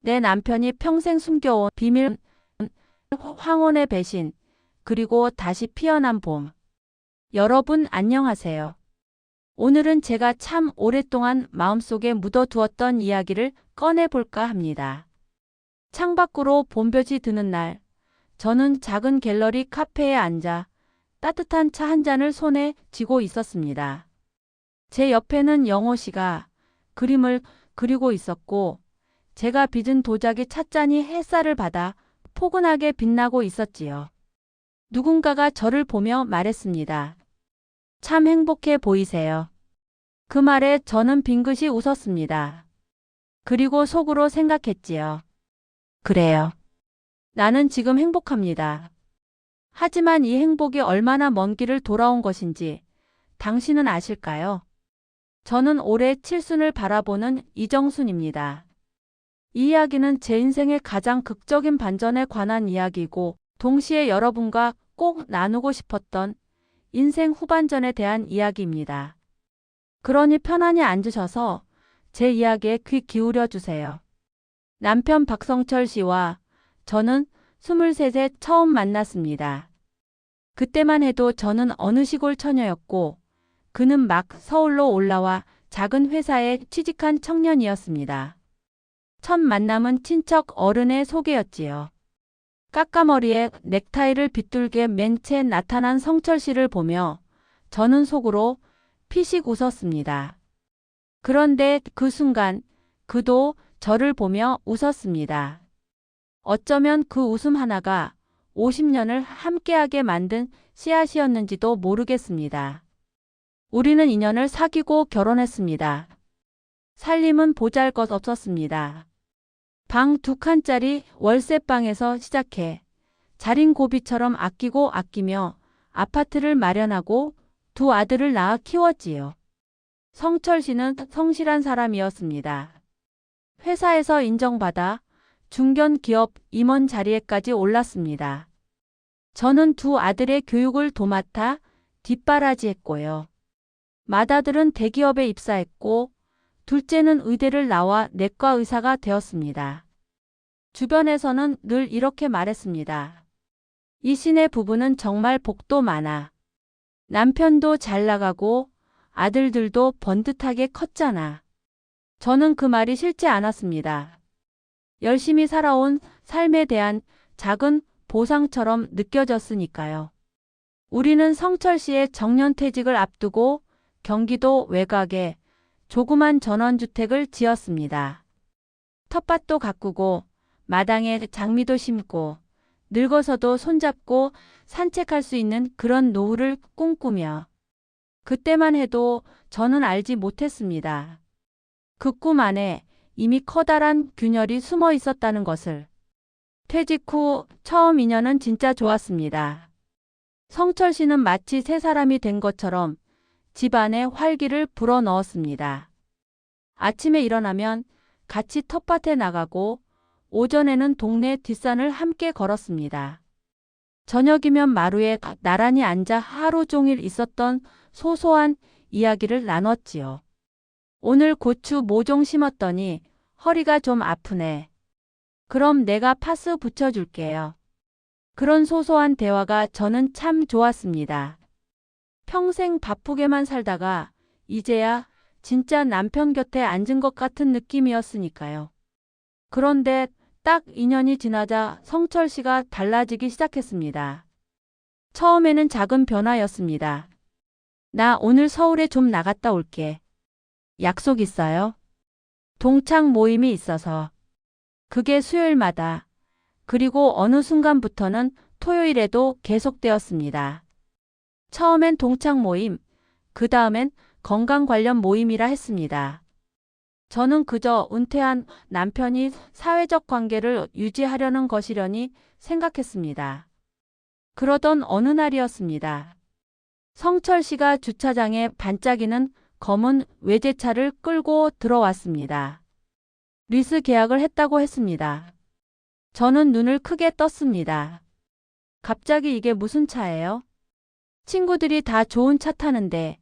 내 남편이 평생 숨겨온 비밀, 황혼의 배신, 그리고 다시 피어난 봄. 여러분 안녕하세요. 오늘은 제가 참 오랫동안 마음속에 묻어두었던 이야기를 꺼내볼까 합니다. 창밖으로 봄볕이 드는 날, 저는 작은 갤러리 카페에 앉아 따뜻한 차 한 잔을 손에 쥐고 있었습니다. 제 옆에는 영호 씨가 그림을 그리고 있었고, 제가 빚은 도자기 찻잔이 햇살을 받아 포근하게 빛나고 있었지요. 누군가가 저를 보며 말했습니다. 참 행복해 보이세요. 그 말에 저는 빙긋이 웃었습니다. 그리고 속으로 생각했지요. 그래요. 나는 지금 행복합니다. 하지만 이 행복이 얼마나 먼 길을 돌아온 것인지 당신은 아실까요? 저는 올해 칠순을 바라보는 이정순입니다. 이 이야기는 제 인생의 가장 극적인 반전에 관한 이야기이고, 동시에 여러분과 꼭 나누고 싶었던 인생 후반전에 대한 이야기입니다. 그러니 편안히 앉으셔서 제 이야기에 귀 기울여 주세요. 남편 박성철 씨와 저는 23세 처음 만났습니다. 그때만 해도 저는 어느 시골 처녀였고, 그는 막 서울로 올라와 작은 회사에 취직한 청년이었습니다. 첫 만남은 친척 어른의 소개였지요. 까까머리에 넥타이를 빗둘게 맨 채 나타난 성철 씨를 보며 저는 속으로 피식 웃었습니다. 그런데 그 순간 그도 저를 보며 웃었습니다. 어쩌면 그 웃음 하나가 50년을 함께하게 만든 씨앗이었는지도 모르겠습니다. 우리는 2년을 사귀고 결혼했습니다. 살림은 보잘것없었습니다. 방 2칸짜리 월세방에서 시작해 자린고비처럼 아끼고 아끼며 아파트를 마련하고 2 아들을 낳아 키웠지요. 성철 씨는 성실한 사람이었습니다. 회사에서 인정받아 중견기업 임원 자리에까지 올랐습니다. 저는 2 아들의 교육을 도맡아 뒷바라지했고요. 맏아들은 대기업에 입사했고, 둘째는 의대를 나와 내과 의사가 되었습니다. 주변에서는 늘 이렇게 말했습니다. 이 씨네 부부는 정말 복도 많아. 남편도 잘 나가고 아들들도 번듯하게 컸잖아. 저는 그 말이 싫지 않았습니다. 열심히 살아온 삶에 대한 작은 보상처럼 느껴졌으니까요. 우리는 성철 씨의 정년퇴직을 앞두고 경기도 외곽에 조그만 전원주택을 지었습니다. 텃밭도 가꾸고 마당에 장미도 심고 늙어서도 손잡고 산책할 수 있는 그런 노후를 꿈꾸며, 그때만 해도 저는 알지 못했습니다. 그 꿈 안에 이미 커다란 균열이 숨어 있었다는 것을. 퇴직 후 처음 2년은 진짜 좋았습니다. 성철 씨는 마치 새 사람이 된 것처럼 집안에 활기를 불어넣었습니다. 아침에 일어나면 같이 텃밭에 나가고, 오전에는 동네 뒷산을 함께 걸었습니다. 저녁이면 마루에 나란히 앉아 하루 종일 있었던 소소한 이야기를 나눴지요. 오늘 고추 모종 심었더니 허리가 좀 아프네. 그럼 내가 파스 붙여줄게요. 그런 소소한 대화가 저는 참 좋았습니다. 평생 바쁘게만 살다가 이제야 진짜 남편 곁에 앉은 것 같은 느낌이었으니까요. 그런데 딱 2년이 지나자 성철 씨가 달라지기 시작했습니다. 처음에는 작은 변화였습니다. 나 오늘 서울에 좀 나갔다 올게. 약속 있어요? 동창 모임이 있어서. 그게 수요일마다, 그리고 어느 순간부터는 토요일에도 계속되었습니다. 처음엔 동창 모임, 그 다음엔 건강 관련 모임이라 했습니다. 저는 그저 은퇴한 남편이 사회적 관계를 유지하려는 것이려니 생각했습니다. 그러던 어느 날이었습니다. 성철 씨가 주차장에 반짝이는 검은 외제차를 끌고 들어왔습니다. 리스 계약을 했다고 했습니다. 저는 눈을 크게 떴습니다. 갑자기 이게 무슨 차예요? 친구들이 다 좋은 차 타는데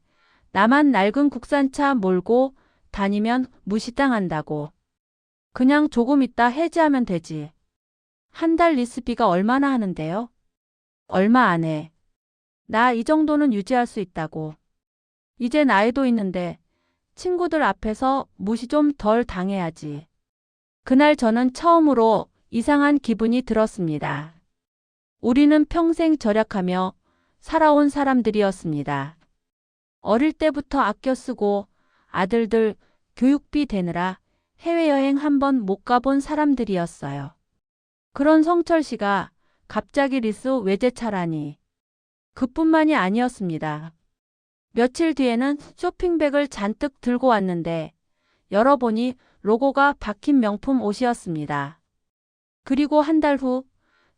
나만 낡은 국산차 몰고 다니면 무시당한다고. 그냥 조금 있다 해지하면 되지. 한 달 리스비가 얼마나 하는데요? 얼마 안 해. 나 이 정도는 유지할 수 있다고. 이제 나이도 있는데 친구들 앞에서 무시 좀 덜 당해야지. 그날 저는 처음으로 이상한 기분이 들었습니다. 우리는 평생 절약하며 살아온 사람들이었습니다. 어릴 때부터 아껴 쓰고 아들들 교육비 대느라 해외여행 한 번 못 가본 사람들이었어요. 그런 성철 씨가 갑자기 리스 외제차라니. 그뿐만이 아니었습니다. 며칠 뒤에는 쇼핑백을 잔뜩 들고 왔는데 열어보니 로고가 박힌 명품 옷이었습니다. 그리고 한 달 후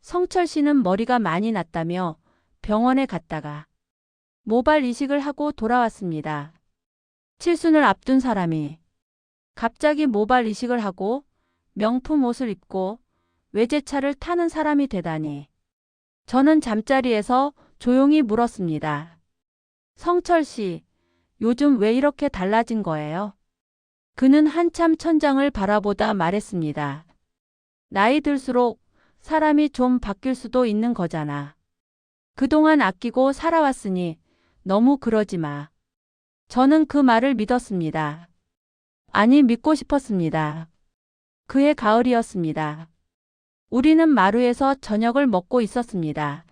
성철 씨는 머리가 많이 났다며 병원에 갔다가 모발 이식을 하고 돌아왔습니다. 칠순을 앞둔 사람이 갑자기 모발 이식을 하고 명품 옷을 입고 외제차를 타는 사람이 되다니. 저는 잠자리에서 조용히 물었습니다. 성철 씨, 요즘 왜 이렇게 달라진 거예요? 그는 한참 천장을 바라보다 말했습니다. 나이 들수록 사람이 좀 바뀔 수도 있는 거잖아. 그동안 아끼고 살아왔으니 너무 그러지 마. 저는 그 말을 믿었습니다. 아니, 믿고 싶었습니다. 그해 가을이었습니다. 우리는 마루에서 저녁을 먹고 있었습니다.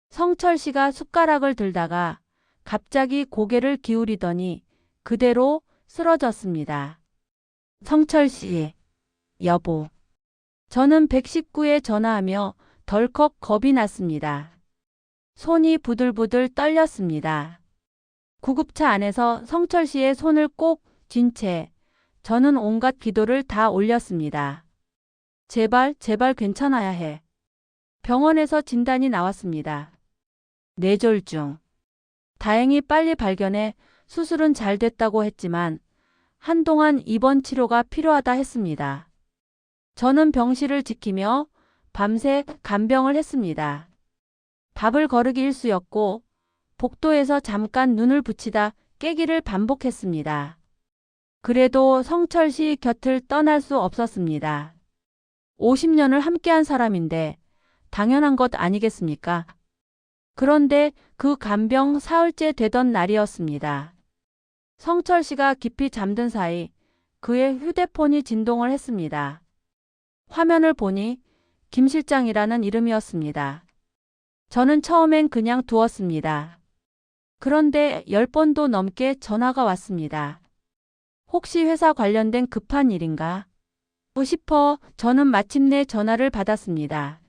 성철 씨가 숟가락을 들다가 갑자기 고개를 기울이더니 그대로 쓰러졌습니다. 성철 씨, 여보. 저는 119에 전화하며 덜컥 겁이 났습니다. 손이 부들부들 떨렸습니다. 구급차 안에서 성철 씨의 손을 꼭 쥔 채 저는 온갖 기도를 다 올렸습니다. 제발, 제발 괜찮아야 해. 병원에서 진단이 나왔습니다. 뇌졸중. 다행히 빨리 발견해 수술은 잘 됐다고 했지만 한동안 입원 치료가 필요하다 했습니다. 저는 병실을 지키며 밤새 간병을 했습니다. 밥을 거르기 일쑤였고 복도에서 잠깐 눈을 붙이다 깨기를 반복했습니다. 그래도 성철 씨 곁을 떠날 수 없었습니다. 50년을 함께한 사람인데 당연한 것 아니겠습니까? 그런데 그 간병 사흘째 되던 날이었습니다. 성철 씨가 깊이 잠든 사이 그의 휴대폰이 진동을 했습니다. 화면을 보니 김 실장이라는 이름이었습니다. 저는 처음엔 그냥 두었습니다. 그런데 10번도 넘게 전화가 왔습니다. 혹시 회사 관련된 급한 일인가? 싶어 저는 마침내 전화를 받았습니다.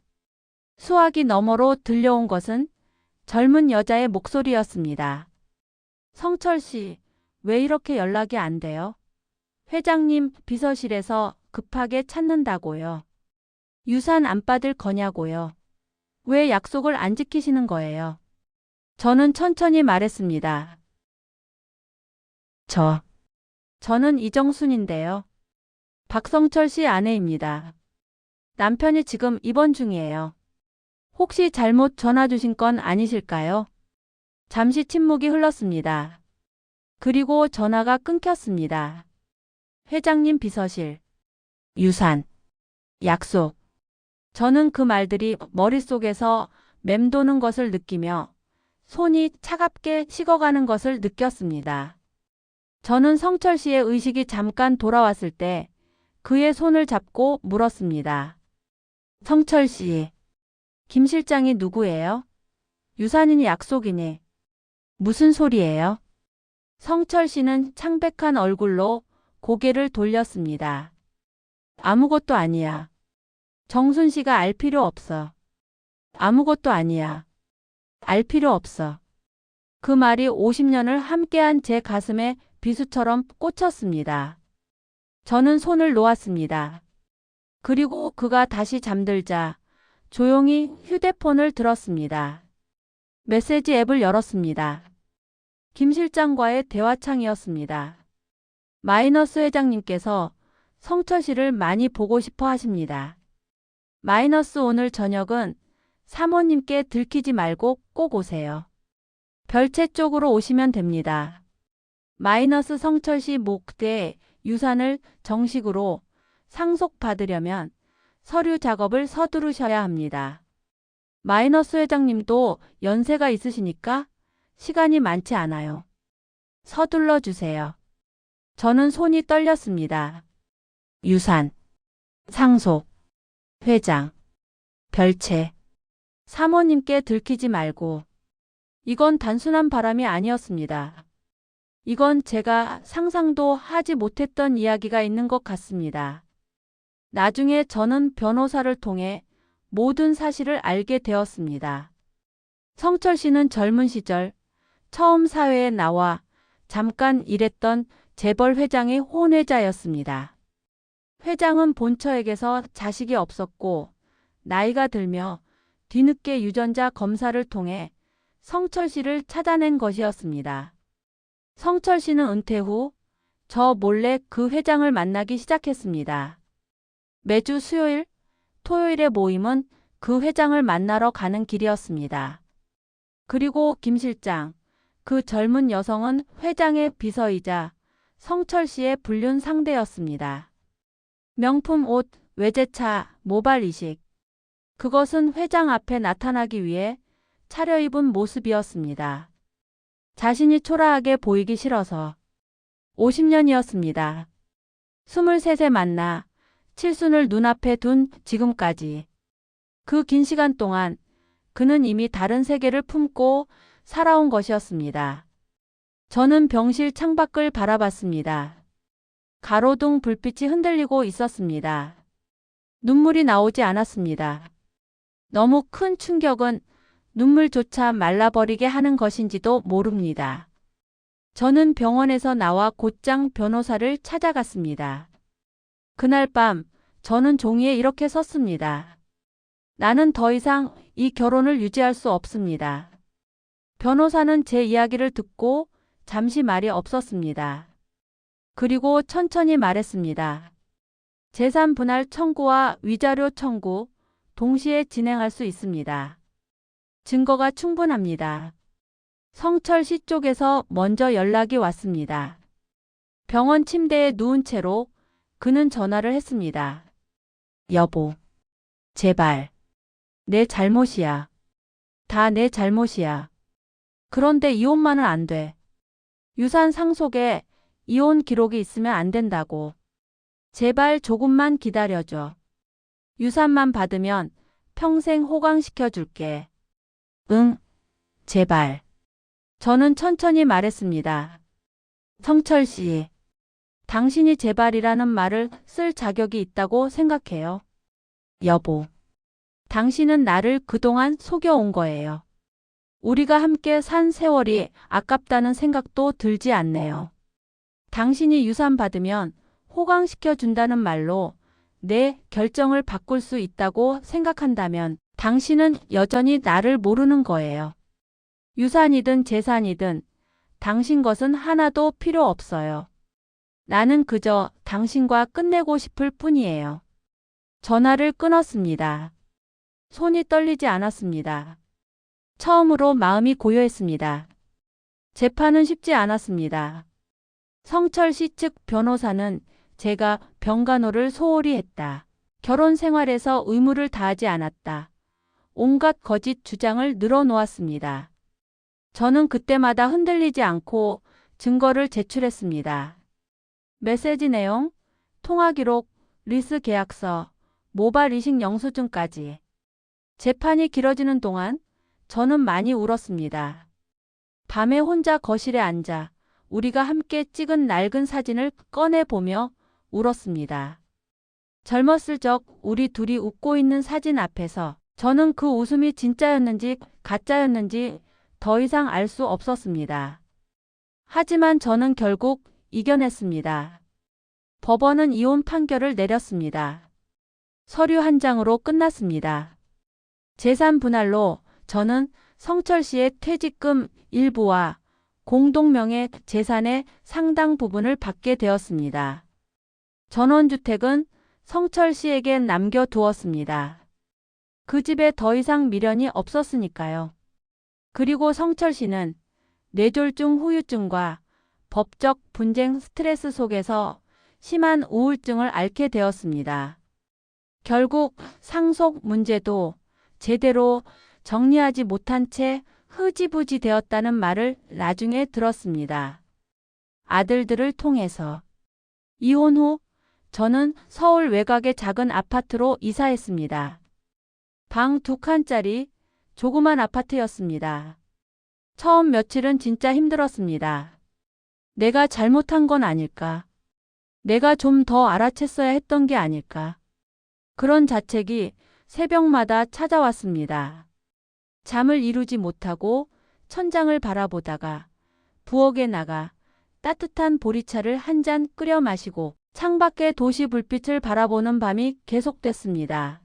수화기 너머로 들려온 것은 젊은 여자의 목소리였습니다. 성철 씨, 왜 이렇게 연락이 안 돼요? 회장님 비서실에서 급하게 찾는다고요. 유산 안 받을 거냐고요. 왜 약속을 안 지키시는 거예요? 저는 천천히 말했습니다. 저는 이정순인데요. 박성철 씨 아내입니다. 남편이 지금 입원 중이에요. 혹시 잘못 전화 주신 건 아니실까요? 잠시 침묵이 흘렀습니다. 그리고 전화가 끊겼습니다. 회장님 비서실, 유산, 약속. 저는 그 말들이 머릿속에서 맴도는 것을 느끼며 손이 차갑게 식어가는 것을 느꼈습니다. 저는 성철 씨의 의식이 잠깐 돌아왔을 때 그의 손을 잡고 물었습니다. 성철 씨, 김 실장이 누구예요? 유산이니 약속이니. 무슨 소리예요? 성철 씨는 창백한 얼굴로 고개를 돌렸습니다. 아무것도 아니야. 정순 씨가 알 필요 없어. 아무것도 아니야. 알 필요 없어. 그 말이 50년을 함께한 제 가슴에 비수처럼 꽂혔습니다. 저는 손을 놓았습니다. 그리고 그가 다시 잠들자 조용히 휴대폰을 들었습니다. 메시지 앱을 열었습니다. 김 실장과의 대화창이었습니다. 마이너스 회장님께서 성철 씨를 많이 보고 싶어 하십니다. 마이너스 오늘 저녁은 사모님께 들키지 말고 꼭 오세요. 별채 쪽으로 오시면 됩니다. 마이너스 성철 씨 목대 유산을 정식으로 상속받으려면 서류 작업을 서두르셔야 합니다. 마이너스 회장님도 연세가 있으시니까 시간이 많지 않아요. 서둘러 주세요. 저는 손이 떨렸습니다. 유산, 상속, 회장, 별채. 사모님께 들키지 말고. 이건 단순한 바람이 아니었습니다. 이건 제가 상상도 하지 못했던 이야기가 있는 것 같습니다. 나중에 저는 변호사를 통해 모든 사실을 알게 되었습니다. 성철 씨는 젊은 시절 처음 사회에 나와 잠깐 일했던 재벌 회장의 혼외자였습니다. 회장은 본처에게서 자식이 없었고 나이가 들며 뒤늦게 유전자 검사를 통해 성철 씨를 찾아낸 것이었습니다. 성철 씨는 은퇴 후 저 몰래 그 회장을 만나기 시작했습니다. 매주 수요일, 토요일의 모임은 그 회장을 만나러 가는 길이었습니다. 그리고 김 실장, 그 젊은 여성은 회장의 비서이자 성철 씨의 불륜 상대였습니다. 명품 옷, 외제차, 모발 이식. 그것은 회장 앞에 나타나기 위해 차려입은 모습이었습니다. 자신이 초라하게 보이기 싫어서. 50년이었습니다. 23세 만나 칠순을 눈앞에 둔 지금까지. 그 긴 시간 동안 그는 이미 다른 세계를 품고 살아온 것이었습니다. 저는 병실 창밖을 바라봤습니다. 가로등 불빛이 흔들리고 있었습니다. 눈물이 나오지 않았습니다. 너무 큰 충격은 눈물조차 말라버리게 하는 것인지도 모릅니다. 저는 병원에서 나와 곧장 변호사를 찾아갔습니다. 그날 밤 저는 종이에 이렇게 썼습니다. 나는 더 이상 이 결혼을 유지할 수 없습니다. 변호사는 제 이야기를 듣고 잠시 말이 없었습니다. 그리고 천천히 말했습니다. 재산 분할 청구와 위자료 청구 동시에 진행할 수 있습니다. 증거가 충분합니다. 성철 씨 쪽에서 먼저 연락이 왔습니다. 병원 침대에 누운 채로 그는 전화를 했습니다. 여보, 제발. 내 잘못이야. 다 내 잘못이야. 그런데 이혼만은 안 돼. 유산 상속에 이혼 기록이 있으면 안 된다고. 제발 조금만 기다려줘. 유산만 받으면 평생 호강시켜 줄게. 응, 제발. 저는 천천히 말했습니다. 성철 씨, 당신이 제발이라는 말을 쓸 자격이 있다고 생각해요. 여보, 당신은 나를 그동안 속여온 거예요. 우리가 함께 산 세월이 아깝다는 생각도 들지 않네요. 당신이 유산 받으면 호강시켜 준다는 말로 내 결정을 바꿀 수 있다고 생각한다면 당신은 여전히 나를 모르는 거예요. 유산이든 재산이든 당신 것은 하나도 필요 없어요. 나는 그저 당신과 끝내고 싶을 뿐이에요. 전화를 끊었습니다. 손이 떨리지 않았습니다. 처음으로 마음이 고요했습니다. 재판은 쉽지 않았습니다. 성철 씨 측 변호사는 제가 병간호를 소홀히 했다. 결혼 생활에서 의무를 다하지 않았다. 온갖 거짓 주장을 늘어놓았습니다. 저는 그때마다 흔들리지 않고 증거를 제출했습니다. 메시지 내용, 통화 기록, 리스 계약서, 모발 이식 영수증까지. 재판이 길어지는 동안 저는 많이 울었습니다. 밤에 혼자 거실에 앉아 우리가 함께 찍은 낡은 사진을 꺼내보며 울었습니다. 젊었을 적 우리 둘이 웃고 있는 사진 앞에서 저는 그 웃음이 진짜였는지 가짜였는지 더 이상 알 수 없었습니다. 하지만 저는 결국 이겨냈습니다. 법원은 이혼 판결을 내렸습니다. 서류 한 장으로 끝났습니다. 재산 분할로 저는 성철 씨의 퇴직금 일부와 공동명의 재산의 상당 부분을 받게 되었습니다. 전원주택은 성철 씨에게 남겨두었습니다. 그 집에 더 이상 미련이 없었으니까요. 그리고 성철 씨는 뇌졸중 후유증과 법적 분쟁 스트레스 속에서 심한 우울증을 앓게 되었습니다. 결국 상속 문제도 제대로 정리하지 못한 채 흐지부지 되었다는 말을 나중에 들었습니다. 아들들을 통해서. 이혼 후 저는 서울 외곽의 작은 아파트로 이사했습니다. 방 2칸짜리 조그만 아파트였습니다. 처음 며칠은 진짜 힘들었습니다. 내가 잘못한 건 아닐까? 내가 좀 더 알아챘어야 했던 게 아닐까? 그런 자책이 새벽마다 찾아왔습니다. 잠을 이루지 못하고 천장을 바라보다가 부엌에 나가 따뜻한 보리차를 한 잔 끓여 마시고 창밖의 도시 불빛을 바라보는 밤이 계속됐습니다.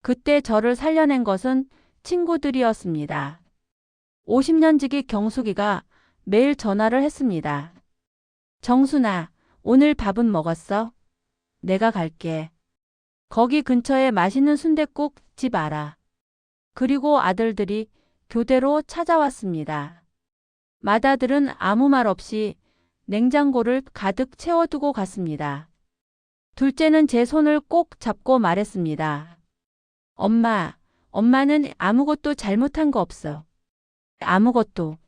그때 저를 살려낸 것은 친구들이었습니다. 50년 지기 경숙이가 매일 전화를 했습니다. 정순아, 오늘 밥은 먹었어? 내가 갈게. 거기 근처에 맛있는 순댓국 집 알아. 그리고 아들들이 교대로 찾아왔습니다. 맏아들은 아무 말 없이 냉장고를 가득 채워두고 갔습니다. 둘째는 제 손을 꼭 잡고 말했습니다. 엄마는 아무것도 잘못한 거 없어. 아무것도.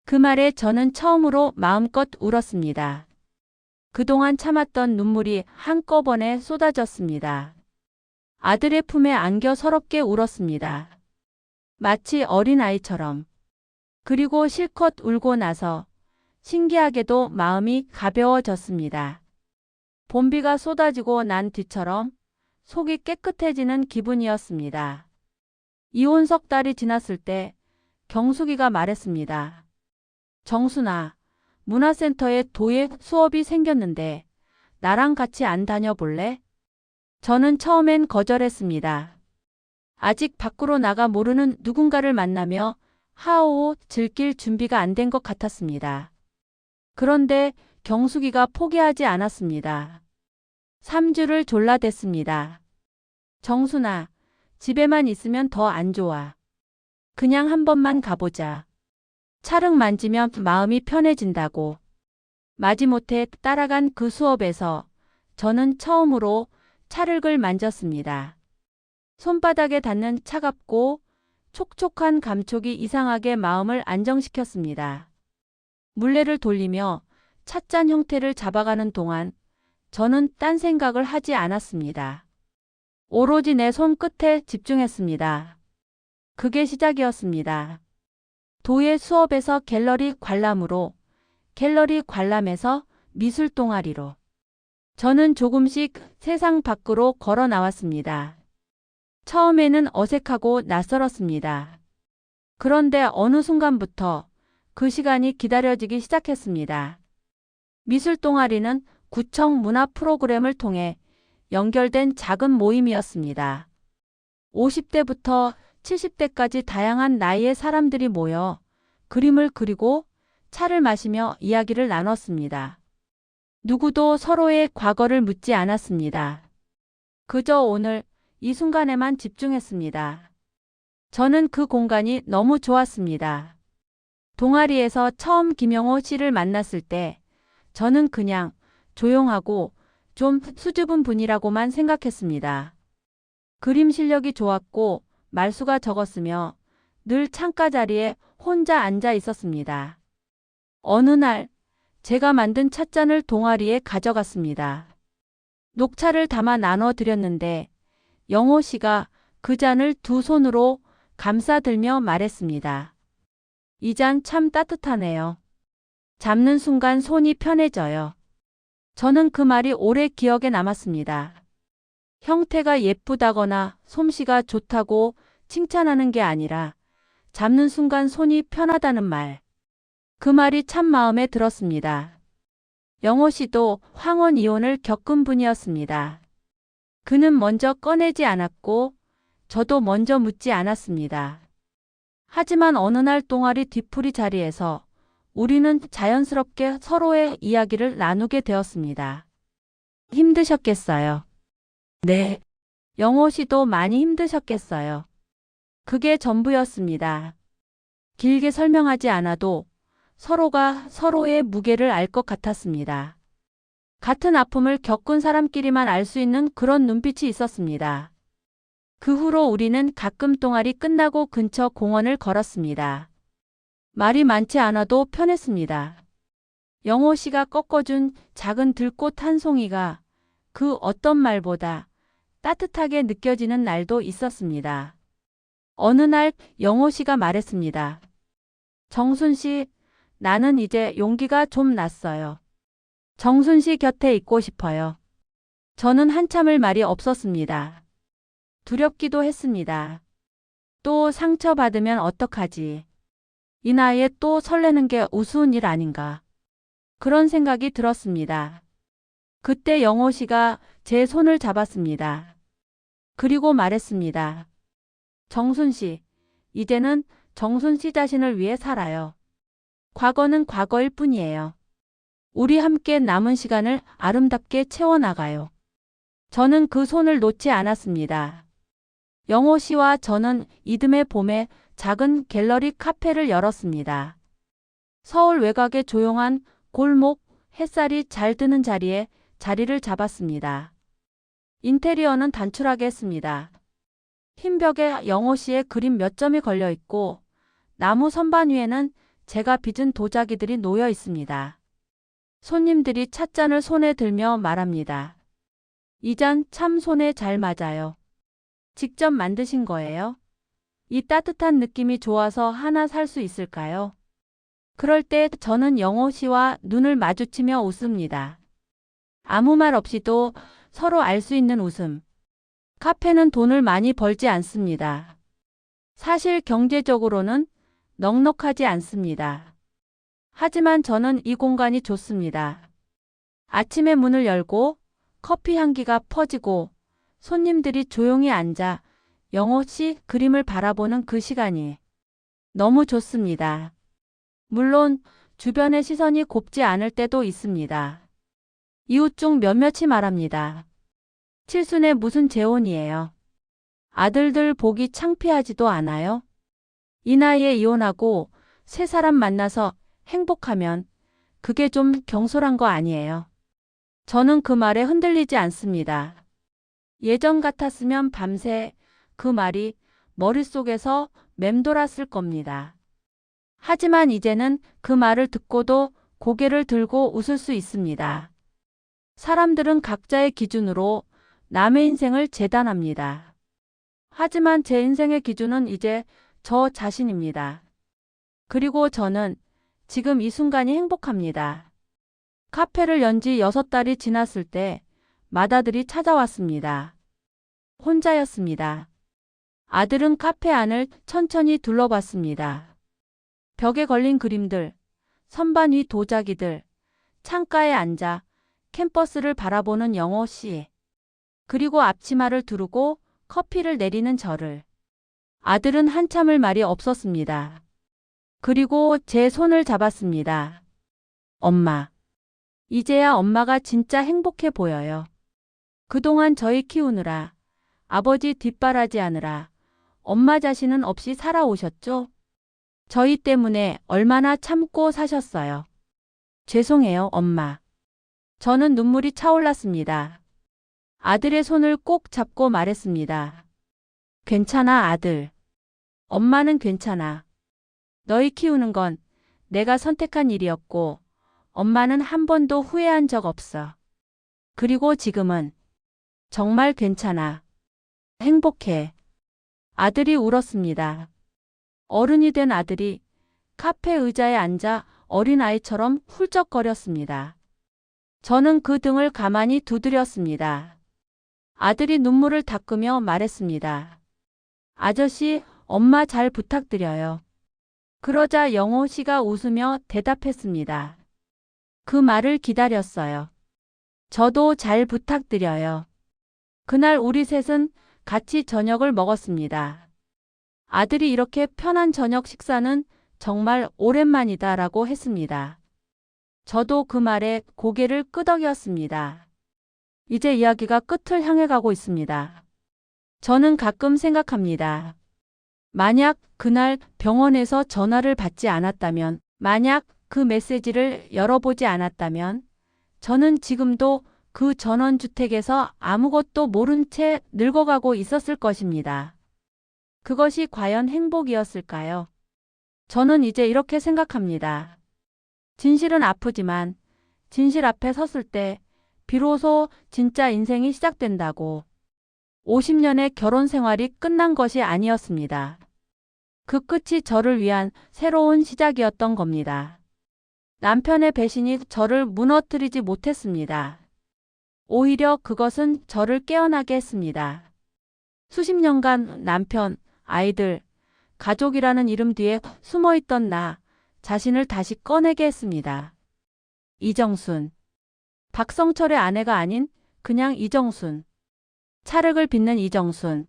그 말에 저는 처음으로 마음껏 울었습니다. 그동안 참았던 눈물이 한꺼번에 쏟아졌습니다. 아들의 품에 안겨 서럽게 울었습니다. 마치 어린아이처럼. 그리고 실컷 울고 나서 신기하게도 마음이 가벼워졌습니다. 봄비가 쏟아지고 난 뒤처럼 속이 깨끗해지는 기분이었습니다. 이혼 석 달이 지났을 때 경숙이가 말했습니다. 정순아, 문화센터에 도예 수업이 생겼는데 나랑 같이 안 다녀볼래? 저는 처음엔 거절했습니다. 아직 밖으로 나가 모르는 누군가를 만나며 하오호 즐길 준비가 안 된 것 같았습니다. 그런데 경숙이가 포기하지 않았습니다. 3주를 졸라댔습니다. 정순아, 집에만 있으면 더 안 좋아. 그냥 한 번만 가보자. 찰흙 만지면 마음이 편해진다고. 마지못해 따라간 그 수업에서 저는 처음으로 찰흙을 만졌습니다. 손바닥에 닿는 차갑고 촉촉한 감촉이 이상하게 마음을 안정시켰습니다. 물레를 돌리며 찻잔 형태를 잡아가는 동안 저는 딴 생각을 하지 않았습니다. 오로지 내 손끝에 집중했습니다. 그게 시작이었습니다. 도예 수업에서 갤러리 관람으로, 갤러리 관람에서 미술 동아리로. 저는 조금씩 세상 밖으로 걸어 나왔습니다. 처음에는 어색하고 낯설었습니다. 그런데 어느 순간부터 그 시간이 기다려지기 시작했습니다. 미술 동아리는 구청 문화 프로그램을 통해 연결된 작은 모임이었습니다. 50대부터 70대까지 다양한 나이의 사람들이 모여 그림을 그리고 차를 마시며 이야기를 나눴습니다. 누구도 서로의 과거를 묻지 않았습니다. 그저 오늘 이 순간에만 집중했습니다. 저는 그 공간이 너무 좋았습니다. 동아리에서 처음 김영호 씨를 만났을 때 저는 그냥 조용하고 좀 수줍은 분이라고만 생각했습니다. 그림 실력이 좋았고 말수가 적었으며 늘 창가 자리에 혼자 앉아 있었습니다. 어느 날 제가 만든 찻잔을 동아리에 가져갔습니다. 녹차를 담아 나눠 드렸는데 영호 씨가 그 잔을 두 손으로 감싸들며 말했습니다. 이 잔 참 따뜻하네요. 잡는 순간 손이 편해져요. 저는 그 말이 오래 기억에 남았습니다. 형태가 예쁘다거나 솜씨가 좋다고 칭찬하는 게 아니라 잡는 순간 손이 편하다는 말. 그 말이 참 마음에 들었습니다. 영호 씨도 황혼 이혼을 겪은 분이었습니다. 그는 먼저 꺼내지 않았고 저도 먼저 묻지 않았습니다. 하지만 어느 날 동아리 뒤풀이 자리에서 우리는 자연스럽게 서로의 이야기를 나누게 되었습니다. 힘드셨겠어요? 네. 영호 씨도 많이 힘드셨겠어요. 그게 전부였습니다. 길게 설명하지 않아도 서로가 서로의 무게를 알 것 같았습니다. 같은 아픔을 겪은 사람끼리만 알 수 있는 그런 눈빛이 있었습니다. 그 후로 우리는 가끔 동아리 끝나고 근처 공원을 걸었습니다. 말이 많지 않아도 편했습니다. 영호 씨가 꺾어준 작은 들꽃 한 송이가 그 어떤 말보다 따뜻하게 느껴지는 날도 있었습니다. 어느 날 영호 씨가 말했습니다. 정순 씨, 나는 이제 용기가 좀 났어요. 정순 씨 곁에 있고 싶어요. 저는 한참을 말이 없었습니다. 두렵기도 했습니다. 또 상처받으면 어떡하지? 이 나이에 또 설레는 게 우스운 일 아닌가? 그런 생각이 들었습니다. 그때 영호 씨가 제 손을 잡았습니다. 그리고 말했습니다. 정순 씨, 이제는 정순 씨 자신을 위해 살아요. 과거는 과거일 뿐이에요. 우리 함께 남은 시간을 아름답게 채워나가요. 저는 그 손을 놓지 않았습니다. 영호 씨와 저는 이듬해 봄에 작은 갤러리 카페를 열었습니다. 서울 외곽의 조용한 골목, 햇살이 잘 드는 자리에 자리를 잡았습니다. 인테리어는 단출하게 했습니다. 흰 벽에 영호 씨의 그림 몇 점이 걸려 있고 나무 선반 위에는 제가 빚은 도자기들이 놓여 있습니다. 손님들이 찻잔을 손에 들며 말합니다. 이 잔 참 손에 잘 맞아요. 직접 만드신 거예요? 이 따뜻한 느낌이 좋아서 하나 살 수 있을까요? 그럴 때 저는 영호 씨와 눈을 마주치며 웃습니다. 아무 말 없이도 서로 알 수 있는 웃음. 카페는 돈을 많이 벌지 않습니다. 사실 경제적으로는 넉넉하지 않습니다. 하지만 저는 이 공간이 좋습니다. 아침에 문을 열고 커피 향기가 퍼지고 손님들이 조용히 앉아 영호 씨 그림을 바라보는 그 시간이 너무 좋습니다. 물론 주변의 시선이 곱지 않을 때도 있습니다. 이웃 중 몇몇이 말합니다. 칠순에 무슨 재혼이에요? 아들들 보기 창피하지도 않아요? 이 나이에 이혼하고 새 사람 만나서 행복하면 그게 좀 경솔한 거 아니에요? 저는 그 말에 흔들리지 않습니다. 예전 같았으면 밤새 그 말이 머릿속에서 맴돌았을 겁니다. 하지만 이제는 그 말을 듣고도 고개를 들고 웃을 수 있습니다. 사람들은 각자의 기준으로 남의 인생을 재단합니다. 하지만 제 인생의 기준은 이제 저 자신입니다. 그리고 저는 지금 이 순간이 행복합니다. 카페를 연 지 6달이 지났을 때 맏아들이 찾아왔습니다. 혼자였습니다. 아들은 카페 안을 천천히 둘러봤습니다. 벽에 걸린 그림들, 선반 위 도자기들, 창가에 앉아 캠퍼스를 바라보는 영호 씨, 그리고 앞치마를 두르고 커피를 내리는 저를. 아들은 한참을 말이 없었습니다. 그리고 제 손을 잡았습니다. 엄마. 이제야 엄마가 진짜 행복해 보여요. 그동안 저희 키우느라, 아버지 뒷바라지하느라 엄마 자신은 없이 살아오셨죠? 저희 때문에 얼마나 참고 사셨어요. 죄송해요, 엄마. 저는 눈물이 차올랐습니다. 아들의 손을 꼭 잡고 말했습니다. 괜찮아, 아들. 엄마는 괜찮아. 너희 키우는 건 내가 선택한 일이었고 엄마는 한 번도 후회한 적 없어. 그리고 지금은 정말 괜찮아. 행복해. 아들이 울었습니다. 어른이 된 아들이 카페 의자에 앉아 어린아이처럼 훌쩍거렸습니다. 저는 그 등을 가만히 두드렸습니다. 아들이 눈물을 닦으며 말했습니다. 아저씨, 엄마 잘 부탁드려요. 그러자 영호 씨가 웃으며 대답했습니다. 그 말을 기다렸어요. 저도 잘 부탁드려요. 그날 우리 셋은 같이 저녁을 먹었습니다. 아들이 이렇게 편한 저녁 식사는 정말 오랜만이다라고 했습니다. 저도 그 말에 고개를 끄덕였습니다. 이제 이야기가 끝을 향해 가고 있습니다. 저는 가끔 생각합니다. 만약 그날 병원에서 전화를 받지 않았다면, 만약 그 메시지를 열어보지 않았다면, 저는 지금도 그 전원주택에서 아무것도 모른 채 늙어가고 있었을 것입니다. 그것이 과연 행복이었을까요? 저는 이제 이렇게 생각합니다. 진실은 아프지만 진실 앞에 섰을 때 비로소 진짜 인생이 시작된다고. 50년의 결혼 생활이 끝난 것이 아니었습니다. 그 끝이 저를 위한 새로운 시작이었던 겁니다. 남편의 배신이 저를 무너뜨리지 못했습니다. 오히려 그것은 저를 깨어나게 했습니다. 수십 년간 남편, 아이들, 가족이라는 이름 뒤에 숨어있던 나 자신을 다시 꺼내게 했습니다. 이정순. 박성철의 아내가 아닌 그냥 이정순. 찰흙을 빚는 이정순.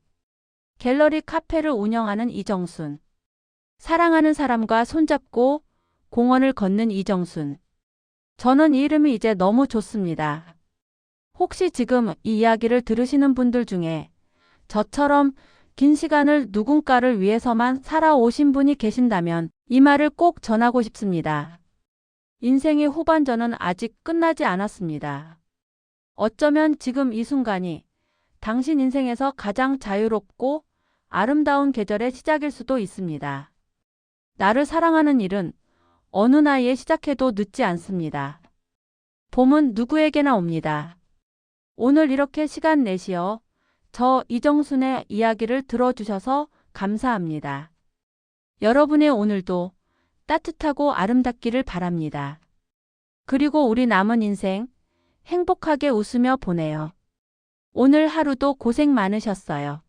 갤러리 카페를 운영하는 이정순. 사랑하는 사람과 손잡고 공원을 걷는 이정순. 저는 이 이름이 이제 너무 좋습니다. 혹시 지금 이 이야기를 들으시는 분들 중에 저처럼 긴 시간을 누군가를 위해서만 살아오신 분이 계신다면 이 말을 꼭 전하고 싶습니다. 인생의 후반전은 아직 끝나지 않았습니다. 어쩌면 지금 이 순간이 당신 인생에서 가장 자유롭고 아름다운 계절의 시작일 수도 있습니다. 나를 사랑하는 일은 어느 나이에 시작해도 늦지 않습니다. 봄은 누구에게나 옵니다. 오늘 이렇게 시간 내시어 저 이정순의 이야기를 들어주셔서 감사합니다. 여러분의 오늘도 따뜻하고 아름답기를 바랍니다. 그리고 우리 남은 인생 행복하게 웃으며 보내요. 오늘 하루도 고생 많으셨어요.